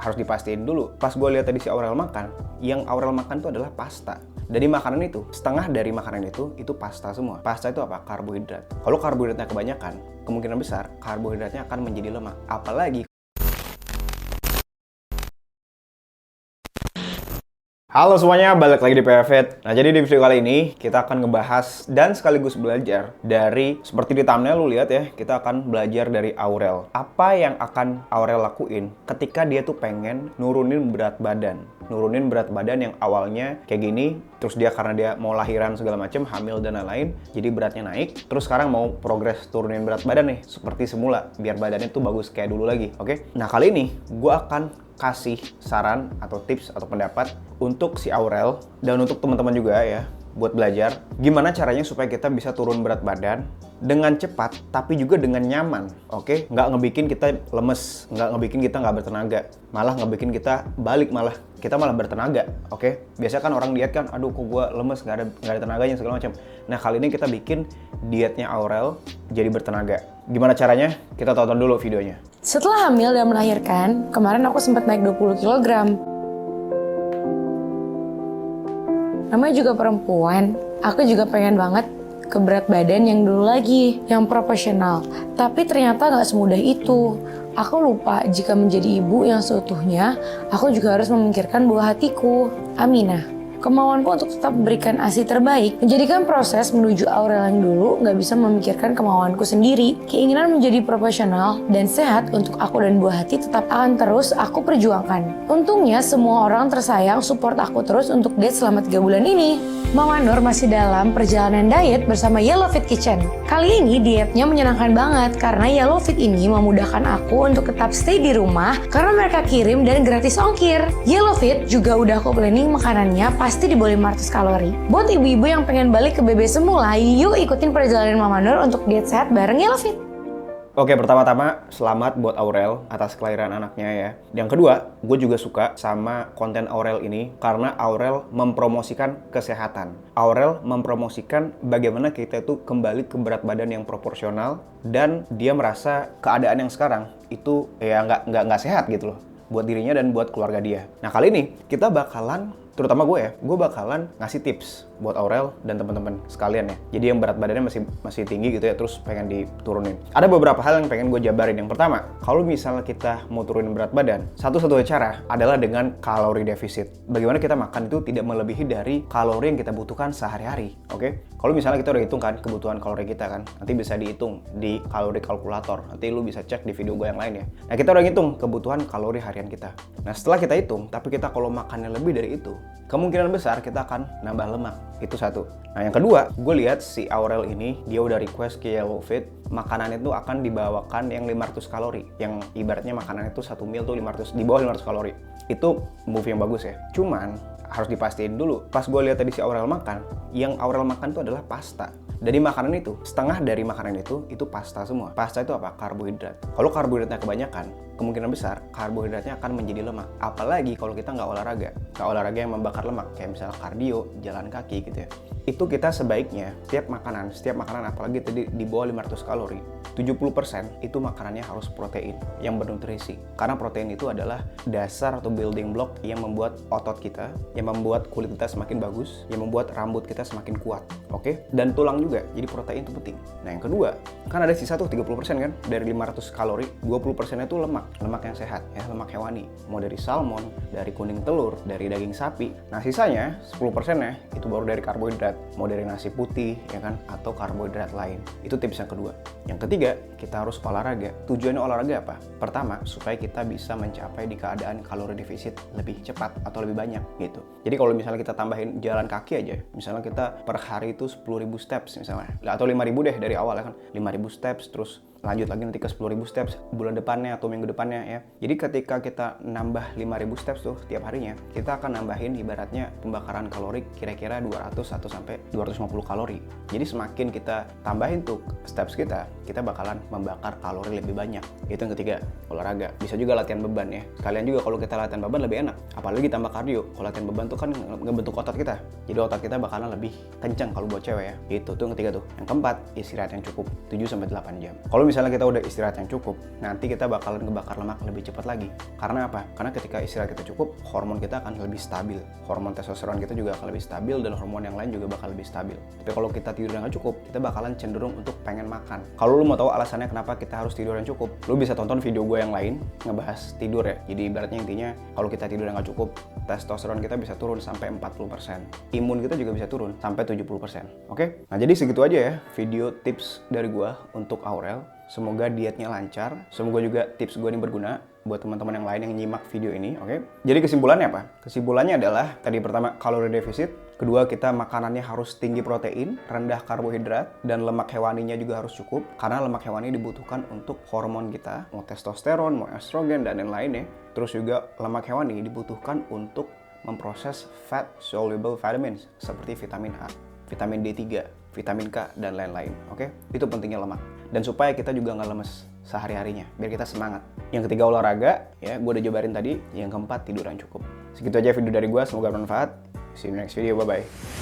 harus dipastiin dulu. Pas gue lihat tadi si Aurel makan, yang Aurel makan itu adalah pasta. Dari makanan itu, setengah dari makanan itu pasta semua. Pasta itu apa? Karbohidrat. Kalau karbohidratnya kebanyakan, kemungkinan besar karbohidratnya akan menjadi lemak. Apalagi halo semuanya, balik lagi di PFit. Nah, jadi di video kali ini kita akan ngebahas dan sekaligus belajar dari, seperti di thumbnail lu lihat ya, kita akan belajar dari Aurel. Apa yang akan Aurel lakuin ketika dia tuh pengen nurunin berat badan. Nurunin berat badan yang awalnya kayak gini, terus dia karena dia mau lahiran segala macam, hamil dan lain-lain, jadi beratnya naik. Terus sekarang mau progres turunin berat badan nih, seperti semula, biar badannya tuh bagus kayak dulu lagi, oke? Nah, kali ini gue akan kasih saran atau tips atau pendapat untuk si Aurel dan untuk teman-teman juga ya, buat belajar gimana caranya supaya kita bisa turun berat badan dengan cepat tapi juga dengan nyaman, oke? Nggak ngebikin kita lemes, nggak ngebikin kita nggak bertenaga, malah ngebikin kita balik, malah kita malah bertenaga, oke? Biasanya kan orang diet kan, aduh kok gue lemes, nggak ada tenaganya segala macam. Nah, kali ini kita bikin dietnya Aurel jadi bertenaga. Gimana caranya? Kita tonton dulu videonya. Setelah hamil dan melahirkan, kemarin aku sempat naik 20 kg. Namanya juga perempuan, aku juga pengen banget ke berat badan yang dulu lagi, yang proporsional. Tapi ternyata gak semudah itu. Aku lupa jika menjadi ibu yang seutuhnya, aku juga harus memikirkan buah hatiku, Aminah. Kemauanku untuk tetap memberikan ASI terbaik menjadikan proses menuju Aurel yang dulu gak bisa memikirkan kemauanku sendiri. Keinginan menjadi profesional dan sehat untuk aku dan buah hati tetap akan terus aku perjuangkan. Untungnya semua orang tersayang support aku terus untuk diet selama 3 bulan ini. Mama Nur masih dalam perjalanan diet bersama Yellow Fit Kitchen. Kali ini dietnya menyenangkan banget karena Yellow Fit ini memudahkan aku untuk tetap stay di rumah karena mereka kirim dan gratis ongkir. Yellow Fit juga udah aku planning makanannya pasti di bawah 500 kalori. Buat ibu-ibu yang pengen balik ke BB semula, yuk ikutin perjalanan Mama Nur untuk diet sehat bareng Yellow Fit. Oke, pertama-tama selamat buat Aurel atas kelahiran anaknya ya. Yang kedua, gue juga suka sama konten Aurel ini karena Aurel mempromosikan kesehatan. Aurel mempromosikan bagaimana kita itu kembali ke berat badan yang proporsional dan dia merasa keadaan yang sekarang itu ya nggak sehat gitu loh buat dirinya dan buat keluarga dia. Nah, kali ini kita bakalan, terutama gue bakalan ngasih tips buat Aurel dan teman-teman sekalian ya. Jadi yang berat badannya masih tinggi gitu ya, terus pengen diturunin. Ada beberapa hal yang pengen gue jabarin. Yang pertama, kalau misalnya kita mau turunin berat badan, satu-satunya cara adalah dengan kalori defisit. Bagaimana kita makan itu tidak melebihi dari kalori yang kita butuhkan sehari-hari, oke? Kalau misalnya kita udah hitung kan kebutuhan kalori kita kan, nanti bisa dihitung di kalori kalkulator. Nanti lu bisa cek di video gue yang lain ya. Nah, kita udah ngitung kebutuhan kalori harian kita. Nah, setelah kita hitung, tapi kita kalau makannya lebih dari itu, kemungkinan besar kita akan nambah lemak. Itu satu. Nah, yang kedua, gue lihat si Aurel ini, dia udah request ke Yellow Fit, makanan itu akan dibawakan yang 500 kalori. Yang ibaratnya makanan itu satu meal tuh 500, di bawah 500 kalori. Itu move yang bagus ya. Cuman, harus dipastiin dulu. Pas gue lihat tadi si Aurel makan, yang Aurel makan itu adalah pasta. Dari makanan itu, setengah dari makanan itu pasta semua. Pasta itu apa? Karbohidrat. Kalau karbohidratnya kebanyakan, kemungkinan besar karbohidratnya akan menjadi lemak. Apalagi kalau kita nggak olahraga. Nggak olahraga yang membakar lemak, kayak misalnya kardio, jalan kaki gitu ya. Itu kita sebaiknya, setiap makanan apalagi tadi di bawah 500 kalori, 70% itu makanannya harus protein yang bernutrisi. Karena protein itu adalah dasar atau building block yang membuat otot kita, yang membuat kulit kita semakin bagus, yang membuat rambut kita semakin kuat, oke? Dan tulang juga, jadi protein itu penting. Nah, yang kedua, kan ada sisa tuh 30% kan, dari 500 kalori, 20% itu lemak yang sehat, ya, lemak hewani. Mau dari salmon, dari kuning telur, dari daging sapi. Nah, sisanya 10%-nya itu baru dari karbohidrat, mau dari nasi putih, ya kan, atau karbohidrat lain. Itu tips yang kedua. Yang ketiga, kita harus olahraga. Tujuannya olahraga apa? Pertama, supaya kita bisa mencapai di keadaan kalori defisit lebih cepat atau lebih banyak gitu. Jadi kalau misalnya kita tambahin jalan kaki aja, misalnya kita per hari itu 10.000 steps misalnya, atau 5.000 deh dari awal ya kan, 5.000 steps, terus lanjut lagi nanti ke 10.000 steps bulan depannya atau minggu depannya ya. Jadi ketika kita nambah 5.000 steps tuh tiap harinya, kita akan nambahin ibaratnya pembakaran kalori kira-kira 200 atau sampai 250 kalori. Jadi semakin kita tambahin tuh steps kita bakalan membakar kalori lebih banyak. Itu yang ketiga, olahraga. Bisa juga latihan beban ya. Sekalian juga kalau kita latihan beban lebih enak. Apalagi tambah kardio. Kalau latihan beban tuh kan ngebentuk otot kita. Jadi otot kita bakalan lebih kencang kalau buat cewek ya. Itu tuh yang ketiga tuh. Yang keempat, istirahat yang cukup 7-8 jam. Kalau misalnya kita udah istirahat yang cukup, nanti kita bakalan ngebakar lemak lebih cepat lagi. Karena apa? Karena ketika istirahat kita cukup, hormon kita akan lebih stabil. Hormon testosteron kita juga akan lebih stabil dan hormon yang lain juga bakal lebih stabil. Tapi kalau kita tidur yang nggak cukup, kita bakalan cenderung untuk pengen makan. Kalau lu mau tahu alasannya kenapa kita harus tidur yang cukup, lu bisa tonton video gue yang lain ngebahas tidur ya. Jadi ibaratnya intinya kalau kita tidur yang nggak cukup, testosteron kita bisa turun sampai 40%. Imun kita juga bisa turun sampai 70%. Oke? Nah, jadi segitu aja ya video tips dari gue untuk Aurel. Semoga dietnya lancar, semoga juga tips gue ini berguna buat teman-teman yang lain yang nyimak video ini, oke? Jadi kesimpulannya apa? Kesimpulannya adalah, tadi pertama kalori defisit, kedua kita makanannya harus tinggi protein, rendah karbohidrat, dan lemak hewaninya juga harus cukup, karena lemak hewani dibutuhkan untuk hormon kita, mau testosteron, mau estrogen, dan lain-lain ya. Terus juga lemak hewani dibutuhkan untuk memproses fat soluble vitamins, seperti vitamin A, vitamin D3, vitamin K, dan lain-lain, oke? Itu pentingnya lemak. Dan supaya kita juga nggak lemes sehari-harinya, biar kita semangat. Yang ketiga olahraga, ya gue udah jabarin tadi. Yang keempat tidur yang cukup. Segitu aja video dari gue, semoga bermanfaat. See you next video, bye-bye.